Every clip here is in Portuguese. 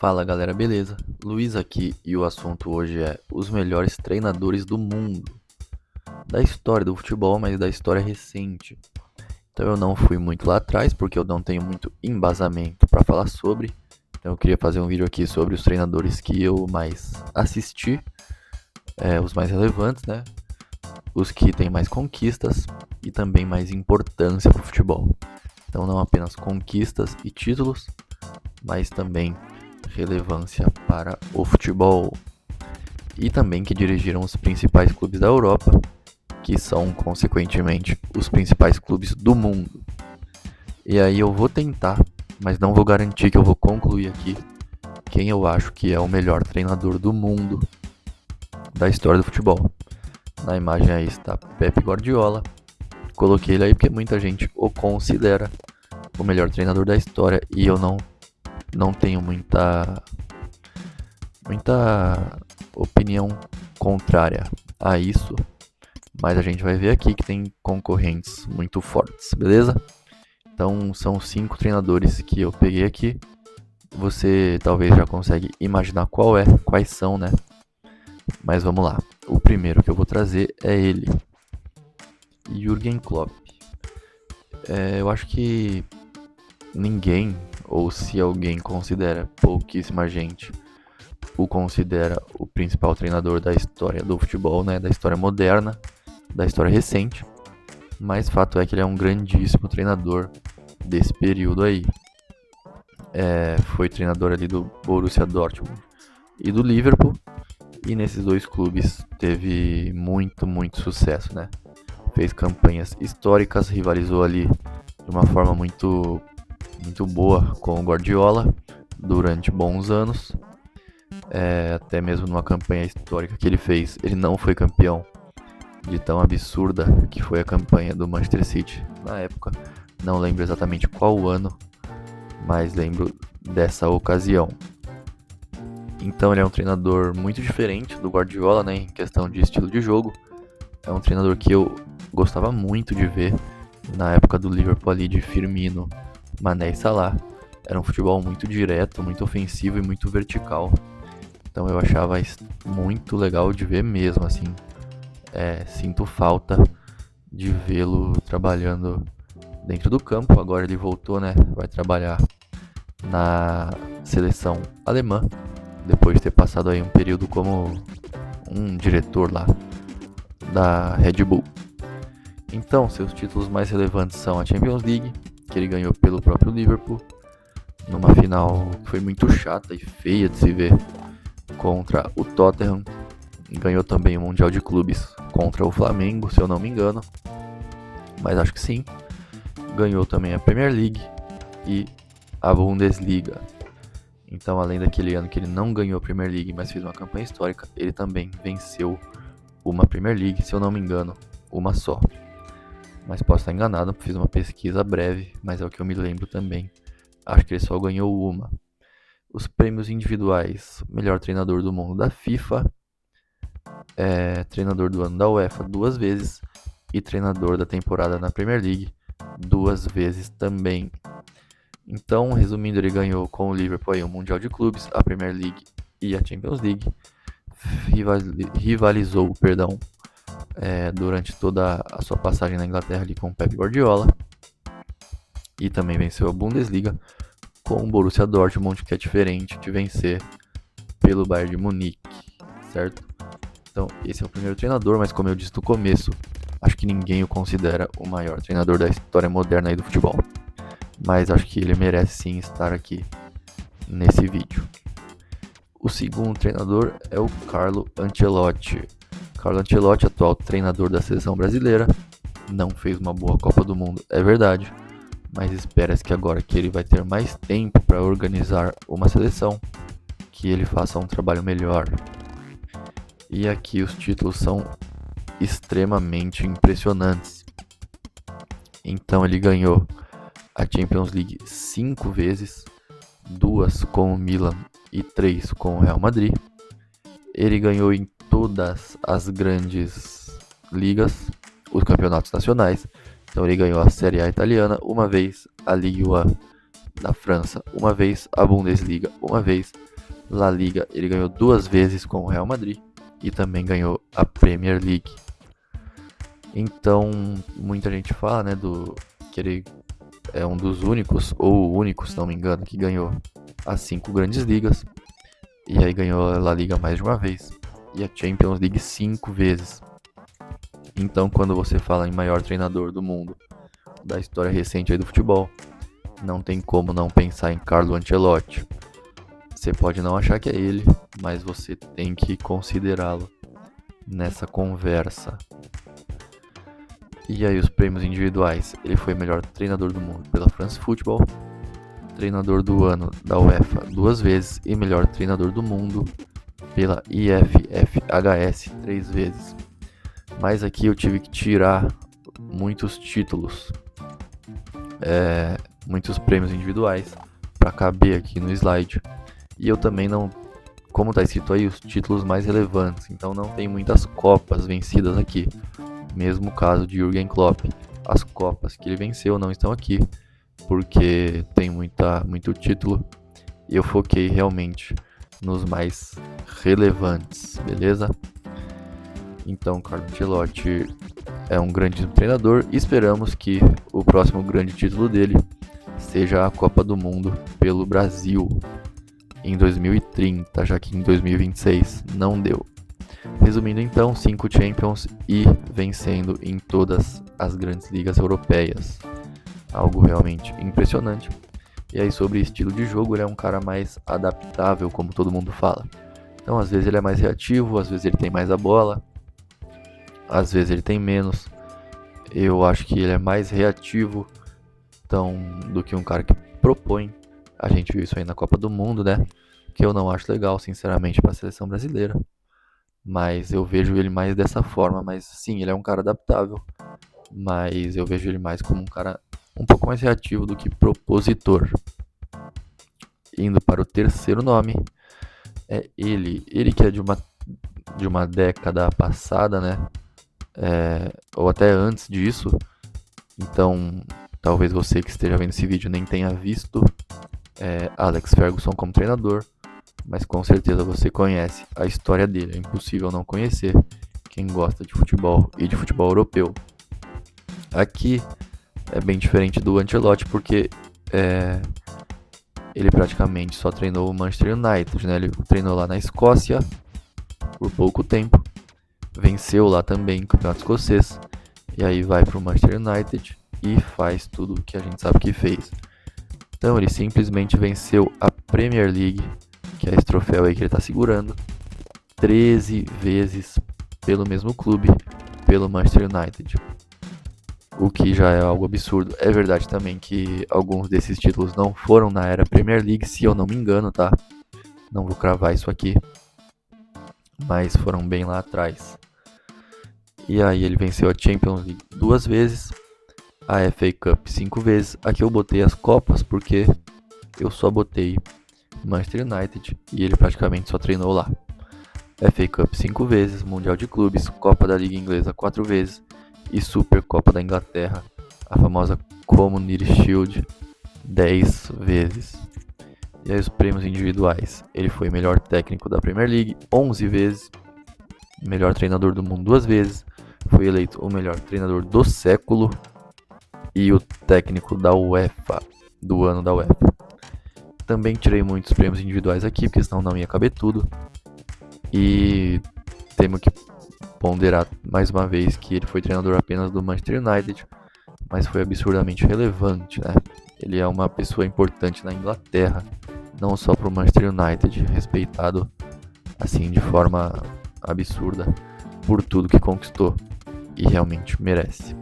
Fala galera, beleza? Luiz aqui e o assunto hoje é os melhores treinadores do mundo, da história do futebol, mas da história recente. Então eu não fui muito lá atrás porque eu não tenho muito embasamento para falar sobre. Então eu queria fazer um vídeo aqui sobre os treinadores que eu mais assisti, os mais relevantes, né? Os que têm mais conquistas e também mais importância para o futebol. Então não apenas conquistas e títulos, mas também relevância para o futebol. E também que dirigiram os principais clubes da Europa, que são, consequentemente, os principais clubes do mundo. E aí eu vou tentar, mas não vou garantir que eu vou concluir aqui quem eu acho que é o melhor treinador do mundo da história do futebol. Na imagem aí está Pep Guardiola. Coloquei ele aí porque muita gente o considera o melhor treinador da história e eu não tenho muita opinião contrária a isso, mas a gente vai ver aqui que tem concorrentes muito fortes, beleza? Então são 5 treinadores que eu peguei aqui. Você talvez já consegue imaginar quais são, né? Mas vamos lá. O primeiro que eu vou trazer é ele, Jürgen Klopp. Eu acho que ninguém, ou se alguém considera, pouquíssima gente o considera o principal treinador da história do futebol, né? Da história moderna, da história recente. Mas fato é que ele é um grandíssimo treinador desse período aí. Foi treinador ali do Borussia Dortmund e do Liverpool. E nesses dois clubes teve muito sucesso, né? Fez campanhas históricas, rivalizou ali de uma forma muito boa com o Guardiola durante bons anos. Até mesmo numa campanha histórica que ele fez, ele não foi campeão, de tão absurda que foi a campanha do Manchester City na época. Não lembro exatamente qual ano, mas lembro dessa ocasião. Então ele é um treinador muito diferente do Guardiola, né, em questão de estilo de jogo. É um treinador que eu gostava muito de ver na época do Liverpool ali, de Firmino, Mané e Salah. Era um futebol muito direto, muito ofensivo e muito vertical. Então eu achava muito legal de ver mesmo, assim. Sinto falta de vê-lo trabalhando dentro do campo. Agora ele voltou, né? Vai trabalhar na seleção alemã, depois de ter passado aí um período como um diretor lá da Red Bull. Então, seus títulos mais relevantes são a Champions League, que ele ganhou pelo próprio Liverpool, numa final que foi muito chata e feia de se ver, contra o Tottenham. Ganhou também o Mundial de Clubes contra o Flamengo, se eu não me engano, mas acho que sim. Ganhou também a Premier League e a Bundesliga. Então, além daquele ano que ele não ganhou a Premier League, mas fez uma campanha histórica, ele também venceu uma Premier League, se eu não me engano, uma só. Mas posso estar enganado, fiz uma pesquisa breve, mas é o que eu me lembro também. Acho que ele só ganhou uma. Os prêmios individuais: melhor treinador do mundo da FIFA, treinador do ano da UEFA 2 vezes e treinador da temporada na Premier League 2 vezes também. Então, resumindo, ele ganhou com o Liverpool aí o Mundial de Clubes, a Premier League e a Champions League. Rivalizou, durante toda a sua passagem na Inglaterra ali com o Pep Guardiola. E também venceu a Bundesliga com o Borussia Dortmund, que é diferente de vencer pelo Bayern de Munique, certo? Então, esse é o primeiro treinador, mas como eu disse no começo, acho que ninguém o considera o maior treinador da história moderna aí do futebol. Mas acho que ele merece sim estar aqui nesse vídeo. O segundo treinador é o Carlo Ancelotti. Carlo Ancelotti, atual treinador da seleção brasileira, não fez uma boa Copa do Mundo, é verdade, mas espera-se que agora que ele vai ter mais tempo para organizar uma seleção, que ele faça um trabalho melhor. E aqui os títulos são extremamente impressionantes. Então ele ganhou a Champions League 5 vezes, 2 com o Milan e 3 com o Real Madrid. Ele ganhou em todas as grandes ligas, os campeonatos nacionais. Então ele ganhou a Série A italiana uma vez, a Ligue 1 da França uma vez, a Bundesliga uma vez, La Liga ele ganhou 2 vezes com o Real Madrid e também ganhou a Premier League. Então, muita gente fala, né, que ele é um dos únicos, ou o único, se não me engano, que ganhou as 5 grandes ligas. E aí ganhou a La Liga mais de uma vez. E a Champions League 5 vezes. Então, quando você fala em maior treinador do mundo, da história recente aí do futebol, não tem como não pensar em Carlo Ancelotti. Você pode não achar que é ele, mas você tem que considerá-lo nessa conversa. E aí os prêmios individuais, ele foi melhor treinador do mundo pela France Football, treinador do ano da UEFA 2 vezes e melhor treinador do mundo pela IFFHS 3 vezes. Mas aqui eu tive que tirar muitos títulos, muitos prêmios individuais para caber aqui no slide. E eu também não, como está escrito aí, os títulos mais relevantes, então não tem muitas copas vencidas aqui. Mesmo caso de Jürgen Klopp, as copas que ele venceu não estão aqui, porque tem muito título, e eu foquei realmente nos mais relevantes, beleza? Então, Carlo Ancelotti é um grande treinador e esperamos que o próximo grande título dele seja a Copa do Mundo pelo Brasil em 2030, já que em 2026 não deu. Resumindo então, 5 Champions e vencendo em todas as grandes ligas europeias. Algo realmente impressionante. E aí sobre estilo de jogo, ele é um cara mais adaptável, como todo mundo fala. Então às vezes ele é mais reativo, às vezes ele tem mais a bola, às vezes ele tem menos. Eu acho que ele é mais reativo do que um cara que propõe. A gente viu isso aí na Copa do Mundo, né? Que eu não acho legal, sinceramente, para a seleção brasileira. Mas eu vejo ele mais dessa forma. Mas sim, ele é um cara adaptável. Mas eu vejo ele mais como um cara um pouco mais reativo do que propositor. Indo para o terceiro nome, é ele. Ele que é de uma década passada, né? Ou até antes disso. Então, talvez você que esteja vendo esse vídeo nem tenha visto Alex Ferguson como treinador. Mas com certeza você conhece a história dele. É impossível não conhecer quem gosta de futebol e de futebol europeu. Aqui é bem diferente do Ancelotti porque ele praticamente só treinou o Manchester United, né? Ele treinou lá na Escócia por pouco tempo, venceu lá também o Campeonato Escocês e aí vai para o Manchester United e faz tudo o que a gente sabe que fez. Então ele simplesmente venceu a Premier League, que é esse troféu aí que ele está segurando, 13 vezes pelo mesmo clube, pelo Manchester United. O que já é algo absurdo. É verdade também que alguns desses títulos não foram na era Premier League, se eu não me engano, tá? Não vou cravar isso aqui. Mas foram bem lá atrás. E aí ele venceu a Champions League 2 vezes, a FA Cup 5 vezes. Aqui eu botei as Copas porque eu só botei Manchester United e ele praticamente só treinou lá. FA Cup 5 vezes, Mundial de Clubes, Copa da Liga Inglesa 4 vezes e Supercopa da Inglaterra, a famosa Community Shield, 10 vezes. E aí os prêmios individuais, ele foi melhor técnico da Premier League 11 vezes, melhor treinador do mundo 2 vezes, foi eleito o melhor treinador do século e o técnico da UEFA, do ano da UEFA. Também tirei muitos prêmios individuais aqui, porque senão não ia caber tudo. E temos que ponderar mais uma vez que ele foi treinador apenas do Manchester United, mas foi absurdamente relevante, né? Ele é uma pessoa importante na Inglaterra, não só para o Manchester United, respeitado assim de forma absurda por tudo que conquistou e realmente merece.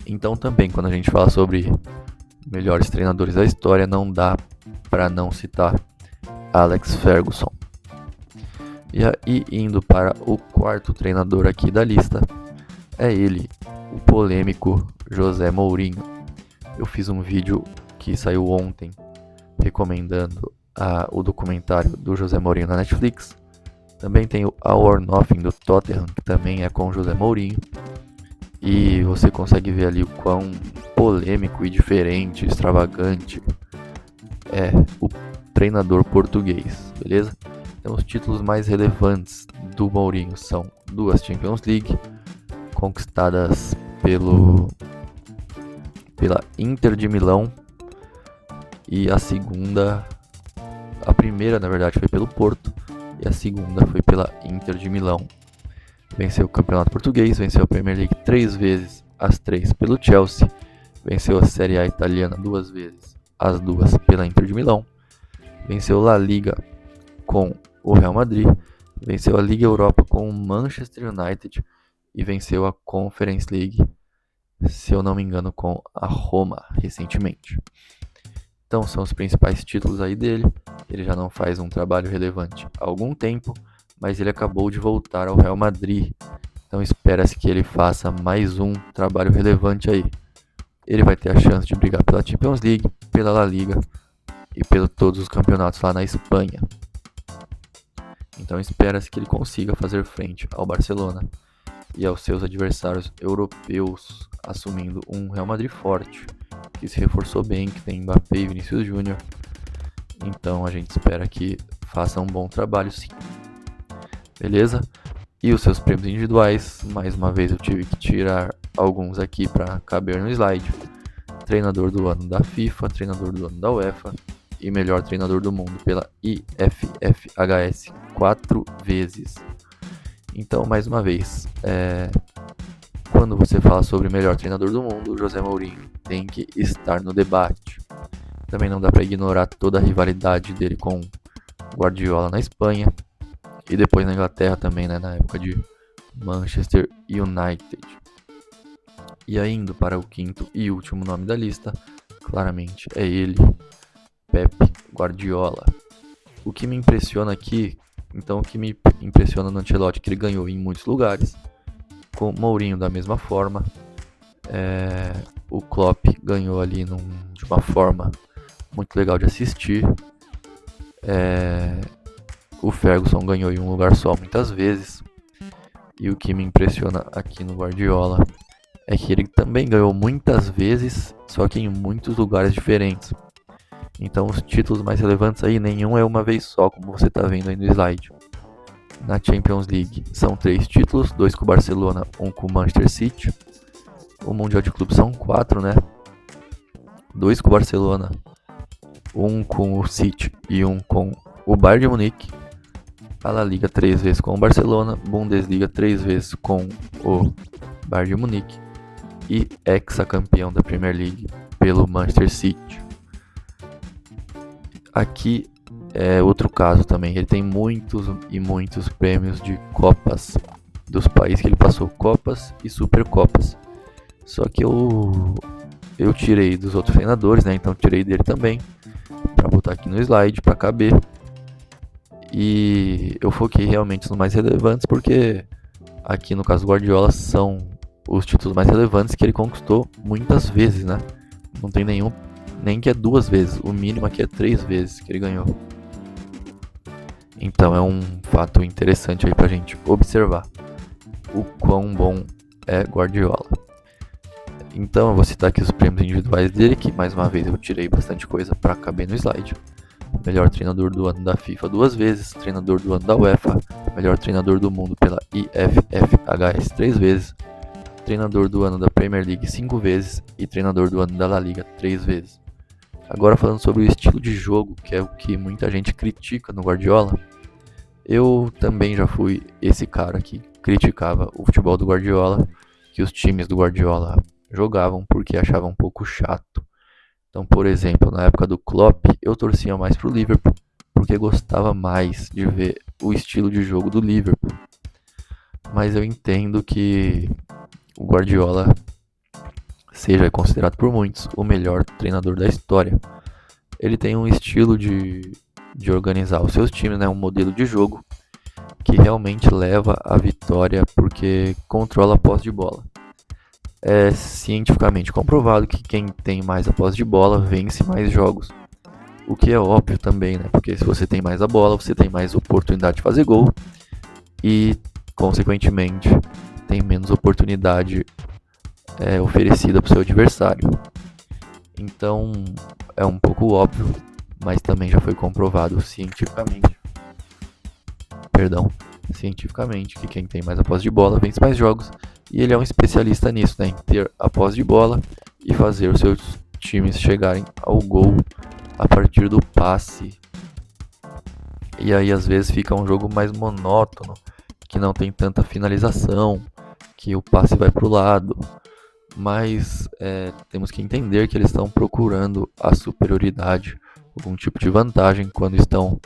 Então também quando a gente fala sobre melhores treinadores da história, não dá para não citar Alex Ferguson. E aí, indo para o quarto treinador aqui da lista, é ele, o polêmico José Mourinho. Eu fiz um vídeo que saiu ontem recomendando o documentário do José Mourinho na Netflix. Também tem o All or Nothing do Tottenham, que também é com o José Mourinho. E você consegue ver ali o quão polêmico e diferente, extravagante é o treinador português, beleza? Então os títulos mais relevantes do Mourinho são 2 Champions League, conquistadas pela Inter de Milão, e a primeira na verdade foi pelo Porto, e a segunda foi pela Inter de Milão. Venceu o Campeonato Português, venceu a Premier League 3 vezes, as 3 pelo Chelsea, venceu a Série A italiana 2 vezes, as 2 pela Inter de Milão, venceu a La Liga com o Real Madrid, venceu a Liga Europa com o Manchester United e venceu a Conference League, se eu não me engano, com a Roma recentemente. Então são os principais títulos aí dele. Ele já não faz um trabalho relevante há algum tempo, mas ele acabou de voltar ao Real Madrid. Então espera-se que ele faça mais um trabalho relevante aí. Ele vai ter a chance de brigar pela Champions League, pela La Liga e pelos todos os campeonatos lá na Espanha. Então espera-se que ele consiga fazer frente ao Barcelona e aos seus adversários europeus, assumindo um Real Madrid forte, que se reforçou bem, que tem Mbappé e Vinícius Júnior. Então a gente espera que faça um bom trabalho, sim. Beleza? E os seus prêmios individuais, mais uma vez eu tive que tirar alguns aqui para caber no slide. Treinador do ano da FIFA, treinador do ano da UEFA e melhor treinador do mundo pela IFFHS 4 vezes. Então, mais uma vez, quando você fala sobre melhor treinador do mundo, o José Mourinho tem que estar no debate. Também não dá para ignorar toda a rivalidade dele com Guardiola na Espanha e depois na Inglaterra também, né, na época de Manchester United. E aí, indo para o quinto e último nome da lista, claramente é ele, Pep Guardiola. O que me impressiona aqui, então o que me impressiona no Ancelotti é que ele ganhou em muitos lugares, com o Mourinho da mesma forma. O Klopp ganhou ali de uma forma muito legal de assistir. O Ferguson ganhou em um lugar só muitas vezes. E o que me impressiona aqui no Guardiola é que ele também ganhou muitas vezes, só que em muitos lugares diferentes. Então os títulos mais relevantes aí, nenhum é uma vez só, como você está vendo aí no slide. Na Champions League são 3 títulos, 2 com o Barcelona, 1 com o Manchester City. O Mundial de Clubes são 4, né? 2 com o Barcelona, 1 com o City e 1 com o Bayern de Munique. A La Liga 3 vezes com o Barcelona, Bundesliga 3 vezes com o Bayern de Munique e ex-campeão da Premier League pelo Manchester City. Aqui é outro caso também, ele tem muitos e muitos prêmios de Copas dos países que ele passou, Copas e Supercopas. Só que eu tirei dos outros treinadores, né? Então tirei dele também para botar aqui no slide para caber. E eu foquei realmente nos mais relevantes porque aqui no caso do Guardiola são os títulos mais relevantes que ele conquistou muitas vezes, né? Não tem nenhum, nem que é 2 vezes, o mínimo aqui é 3 vezes que ele ganhou. Então é um fato interessante aí pra gente observar o quão bom é Guardiola. Então eu vou citar aqui os prêmios individuais dele, que mais uma vez eu tirei bastante coisa para caber no slide. Melhor treinador do ano da FIFA 2 vezes, treinador do ano da UEFA, melhor treinador do mundo pela IFFHS 3 vezes, treinador do ano da Premier League 5 vezes e treinador do ano da La Liga 3 vezes. Agora falando sobre o estilo de jogo, que é o que muita gente critica no Guardiola, eu também já fui esse cara que criticava o futebol do Guardiola, que os times do Guardiola jogavam porque achava um pouco chato. Então, por exemplo, na época do Klopp, eu torcia mais pro Liverpool, porque gostava mais de ver o estilo de jogo do Liverpool. Mas eu entendo que o Guardiola seja considerado por muitos o melhor treinador da história. Ele tem um estilo de organizar os seus times, né? Um modelo de jogo que realmente leva à vitória porque controla a posse de bola. É cientificamente comprovado que quem tem mais a posse de bola vence mais jogos. O que é óbvio também, né? Porque se você tem mais a bola, você tem mais oportunidade de fazer gol e, consequentemente, tem menos oportunidade oferecida para o seu adversário. Então, é um pouco óbvio mas também já foi comprovado cientificamente que quem tem mais a posse de bola vence mais jogos, e ele é um especialista nisso, né, em ter a posse de bola e fazer os seus times chegarem ao gol a partir do passe. E aí às vezes fica um jogo mais monótono, que não tem tanta finalização, que o passe vai para o lado, mas temos que entender que eles estão procurando a superioridade, algum tipo de vantagem quando estão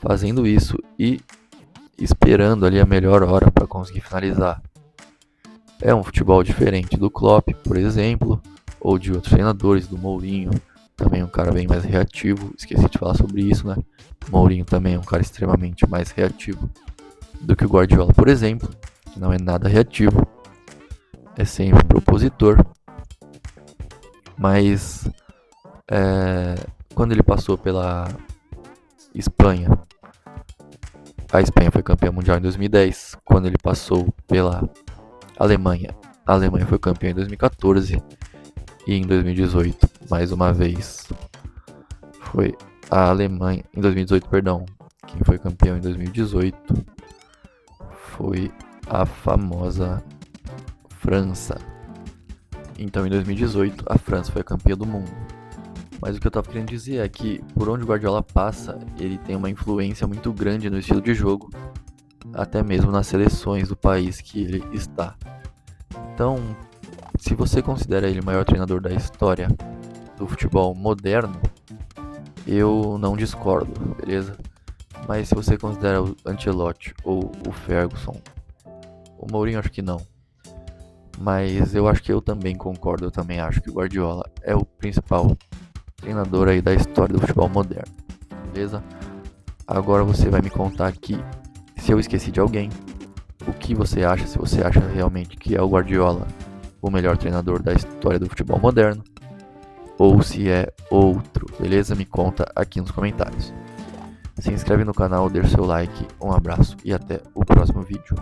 fazendo isso e esperando ali a melhor hora para conseguir finalizar. É um futebol diferente do Klopp, por exemplo, ou de outros treinadores, do Mourinho, também um cara bem mais reativo, esqueci de falar sobre isso, né? O Mourinho também é um cara extremamente mais reativo do que o Guardiola, por exemplo, que não é nada reativo, é sempre propositor, mas quando ele passou pela Espanha, a Espanha foi campeã mundial em 2010, quando ele passou pela Alemanha, a Alemanha foi campeã em 2014, e em 2018, mais uma vez, foi a Alemanha, em 2018, perdão, quem foi campeão em 2018 foi a famosa França. Então em 2018 a França foi a campeã do mundo. Mas o que eu tava querendo dizer é que por onde o Guardiola passa, ele tem uma influência muito grande no estilo de jogo, até mesmo nas seleções do país que ele está. Então, se você considera ele o maior treinador da história do futebol moderno, eu não discordo, beleza? Mas se você considera o Ancelotti ou o Ferguson, o Mourinho acho que não. Mas eu acho que eu também concordo, eu também acho que o Guardiola é o principal treinador aí da história do futebol moderno, beleza? Agora você vai me contar aqui, se eu esqueci de alguém, o que você acha, se você acha realmente que é o Guardiola o melhor treinador da história do futebol moderno, ou se é outro, beleza? Me conta aqui nos comentários. Se inscreve no canal, deixa seu like, um abraço e até o próximo vídeo.